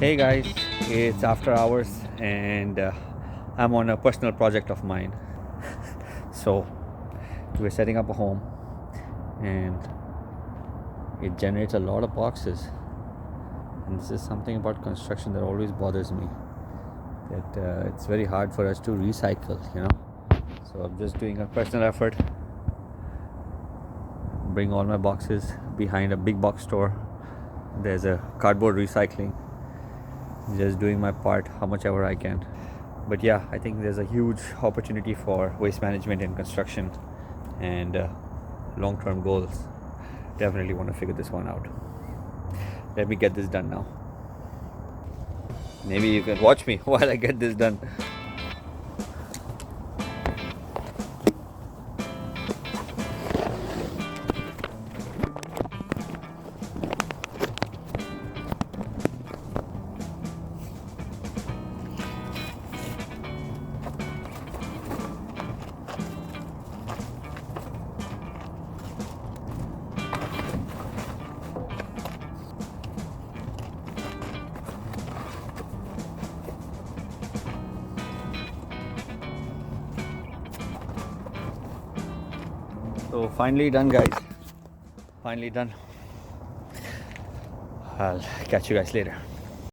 Hey guys, it's after hours and I'm on a personal project of mine. So we're setting up a home and it generates a lot of boxes. And this is something about construction that always bothers me, that it's very hard for us to recycle, So I'm just doing a personal effort, bring all my boxes behind a big box store. There's a cardboard recycling. Just doing my part, how much ever I can. But yeah, I think there's a huge opportunity for waste management in construction and long-term goals. Definitely want to figure this one out. Let me get this done now. Maybe you can watch me while I get this done. So finally done, guys. Finally done. I'll catch you guys later.